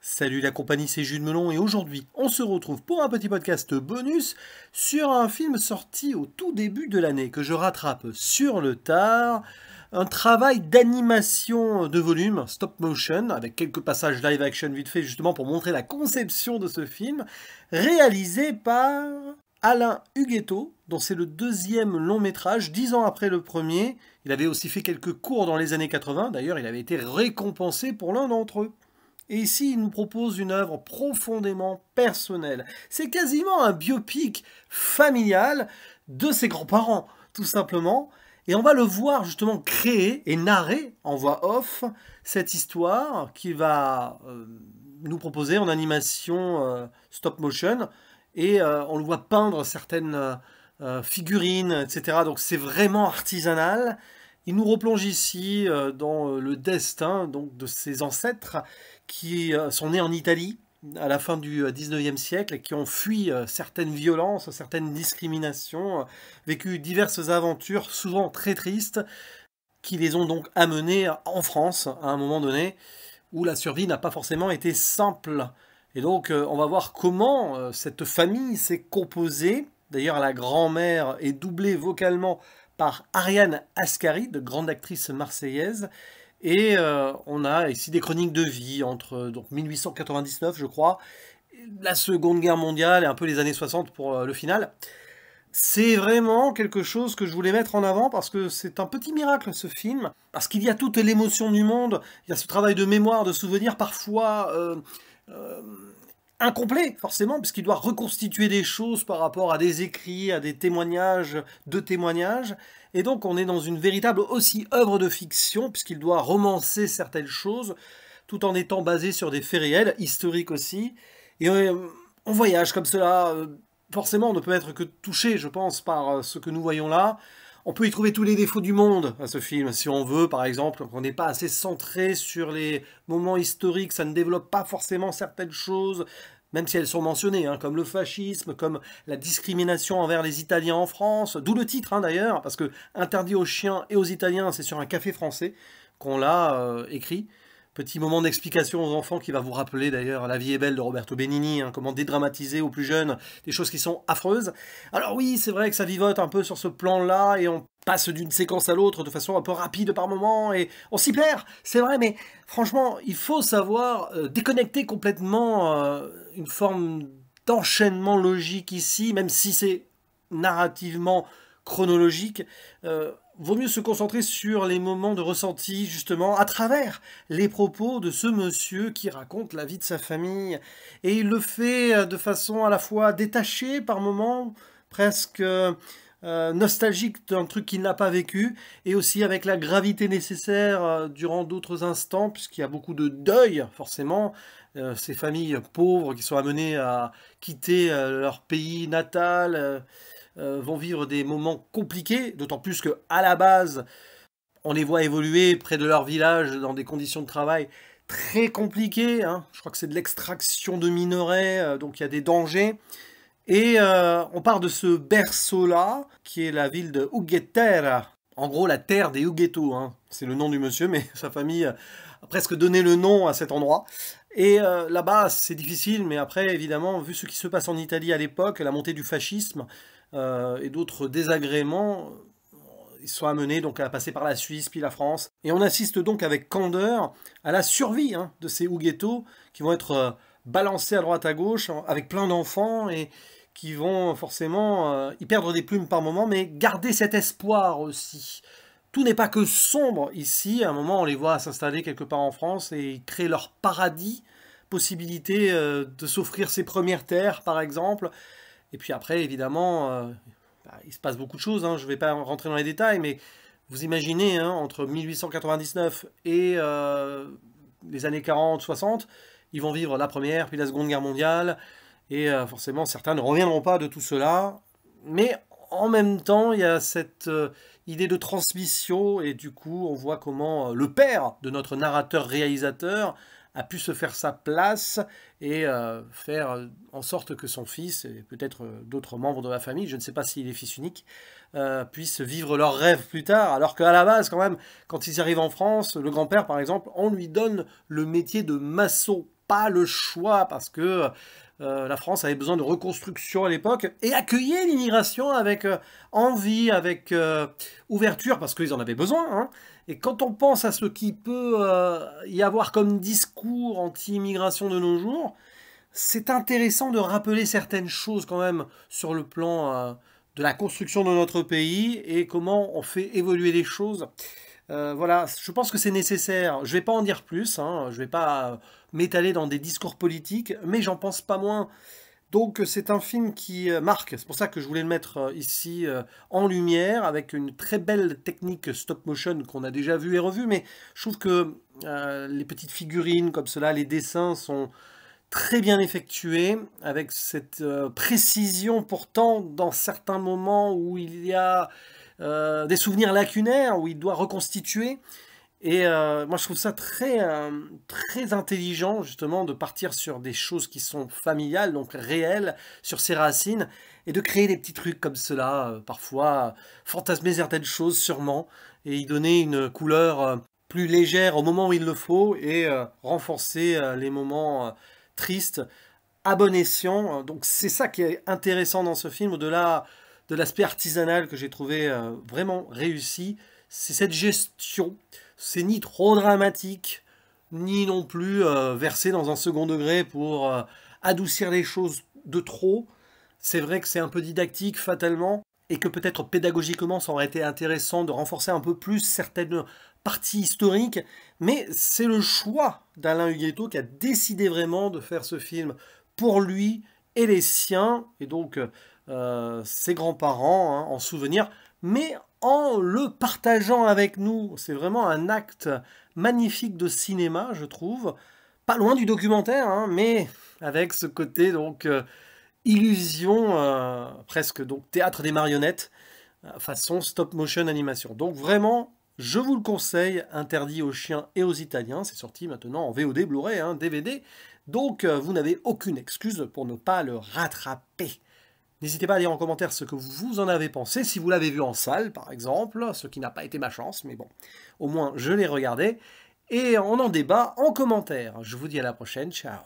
Salut la compagnie, c'est Jules Melon et aujourd'hui on se retrouve pour un petit podcast bonus sur un film sorti au tout début de l'année que je rattrape sur le tard. Un travail d'animation de volume, stop motion, avec quelques passages live action vite fait justement pour montrer la conception de ce film, réalisé par Alain Huguetto, dont c'est le deuxième long métrage, 10 ans après le premier. Il avait aussi fait quelques courts dans les années 80, d'ailleurs il avait été récompensé pour l'un d'entre eux. Et ici, il nous propose une œuvre profondément personnelle. C'est quasiment un biopic familial de ses grands-parents, tout simplement. Et on va le voir justement créer et narrer en voix off cette histoire qu'il va nous proposer en animation stop motion. Et on le voit peindre certaines figurines, etc. Donc c'est vraiment artisanal. Il nous replonge ici dans le destin donc, de ses ancêtres qui sont nés en Italie à la fin du 19e siècle et qui ont fui certaines violences, certaines discriminations, vécu diverses aventures, souvent très tristes, qui les ont donc amenés en France à un moment donné où la survie n'a pas forcément été simple. Et donc on va voir comment cette famille s'est composée. D'ailleurs la grand-mère est doublée vocalement par Ariane Ascari, de grande actrice marseillaise. Et on a ici des chroniques de vie entre donc 1899, je crois, la Seconde Guerre mondiale et un peu les années 60 pour le final. C'est vraiment quelque chose que je voulais mettre en avant parce que c'est un petit miracle ce film, parce qu'il y a toute l'émotion du monde, il y a ce travail de mémoire, de souvenir parfois incomplet forcément, puisqu'il doit reconstituer des choses par rapport à des écrits, à des témoignages, de témoignages, et donc on est dans une véritable aussi œuvre de fiction, puisqu'il doit romancer certaines choses, tout en étant basé sur des faits réels, historiques aussi, et on voyage comme cela, forcément on ne peut être que touché, je pense, par ce que nous voyons là. On peut y trouver tous les défauts du monde à ce film, si on veut, par exemple, qu'on n'est pas assez centré sur les moments historiques, ça ne développe pas forcément certaines choses, même si elles sont mentionnées, hein, comme le fascisme, comme la discrimination envers les Italiens en France, d'où le titre d'ailleurs, parce que interdit aux chiens et aux Italiens, c'est sur un café français qu'on l'a écrit. Petit moment d'explication aux enfants qui va vous rappeler d'ailleurs La vie est belle de Roberto Benigni, comment dédramatiser aux plus jeunes des choses qui sont affreuses. Alors oui, c'est vrai que ça vivote un peu sur ce plan-là et on passe d'une séquence à l'autre de façon un peu rapide par moment et on s'y perd, c'est vrai, mais franchement, il faut savoir déconnecter complètement une forme d'enchaînement logique ici, même si c'est narrativement chronologique. Vaut mieux se concentrer sur les moments de ressenti, justement, à travers les propos de ce monsieur qui raconte la vie de sa famille. Et il le fait de façon à la fois détachée par moments, presque nostalgique d'un truc qu'il n'a pas vécu, et aussi avec la gravité nécessaire durant d'autres instants, puisqu'il y a beaucoup de deuil, forcément. Ces familles pauvres qui sont amenées à quitter leur pays natal, vont vivre des moments compliqués, d'autant plus qu'à la base, on les voit évoluer près de leur village dans des conditions de travail très compliquées. Hein. Je crois que c'est de l'extraction de minerais, donc il y a des dangers. Et on part de ce berceau-là, qui est la ville de Ughetera. En gros, la terre des Huguetto. Hein. C'est le nom du monsieur, mais sa famille a presque donné le nom à cet endroit. Et là-bas, c'est difficile, mais après, évidemment, vu ce qui se passe en Italie à l'époque, la montée du fascisme et d'autres désagréments, ils sont amenés donc à passer par la Suisse, puis la France. Et on assiste donc avec candeur à la survie de ces Huguetto qui vont être balancés à droite à gauche, avec plein d'enfants, et qui vont forcément y perdre des plumes par moment, mais garder cet espoir aussi. Tout n'est pas que sombre ici. À un moment, on les voit s'installer quelque part en France et ils créent leur paradis, possibilité de s'offrir ses premières terres, par exemple. Et puis après, évidemment, il se passe beaucoup de choses. Hein. Je ne vais pas rentrer dans les détails, mais vous imaginez, entre 1899 et les années 40-60, ils vont vivre la Première, puis la Seconde Guerre mondiale. Et forcément, certains ne reviendront pas de tout cela. Mais en même temps, il y a cette idée de transmission, et du coup, on voit comment le père de notre narrateur-réalisateur a pu se faire sa place et faire en sorte que son fils, et peut-être d'autres membres de la famille, je ne sais pas s'il est fils unique, puissent vivre leurs rêves plus tard, alors qu'à la base, quand même, quand ils arrivent en France, le grand-père, par exemple, on lui donne le métier de maçon. pas le choix parce que la France avait besoin de reconstruction à l'époque et accueillait l'immigration avec envie, avec ouverture, parce qu'ils en avaient besoin, hein. Et quand on pense à ce qui peut y avoir comme discours anti-immigration de nos jours, c'est intéressant de rappeler certaines choses quand même sur le plan de la construction de notre pays et comment on fait évoluer les choses. Voilà, je pense que c'est nécessaire. Je ne vais pas en dire plus, hein, je ne vais pas m'étaler dans des discours politiques, mais j'en pense pas moins. Donc c'est un film qui marque, c'est pour ça que je voulais le mettre ici en lumière, avec une très belle technique stop motion qu'on a déjà vue et revue, mais je trouve que les petites figurines comme cela, les dessins sont très bien effectués, avec cette précision pourtant dans certains moments où il y a des souvenirs lacunaires, où il doit reconstituer. Et moi, je trouve ça très intelligent, justement, de partir sur des choses qui sont familiales, donc réelles, sur ses racines, et de créer des petits trucs comme cela, parfois fantasmer certaines choses, sûrement, et y donner une couleur plus légère au moment où il le faut, et renforcer les moments tristes, à bon escient. Donc c'est ça qui est intéressant dans ce film, au-delà de l'aspect artisanal que j'ai trouvé vraiment réussi, c'est cette gestion. C'est ni trop dramatique, ni non plus versé dans un second degré pour adoucir les choses de trop. C'est vrai que c'est un peu didactique fatalement, et que peut-être pédagogiquement ça aurait été intéressant de renforcer un peu plus certaines parties historiques, mais c'est le choix d'Alain Huguetto qui a décidé vraiment de faire ce film pour lui et les siens, et donc ses grands-parents, hein, en souvenir, mais en le partageant avec nous. C'est vraiment un acte magnifique de cinéma, je trouve. Pas loin du documentaire, hein, mais avec ce côté donc illusion, presque donc théâtre des marionnettes, façon stop motion animation. Donc vraiment, je vous le conseille, interdit aux chiens et aux Italiens. C'est sorti maintenant en VOD, Blu-ray, hein, DVD. Donc vous n'avez aucune excuse pour ne pas le rattraper. N'hésitez pas à dire en commentaire ce que vous en avez pensé, si vous l'avez vu en salle par exemple, ce qui n'a pas été ma chance, mais bon, au moins je l'ai regardé, et on en débat en commentaire. Je vous dis à la prochaine, ciao.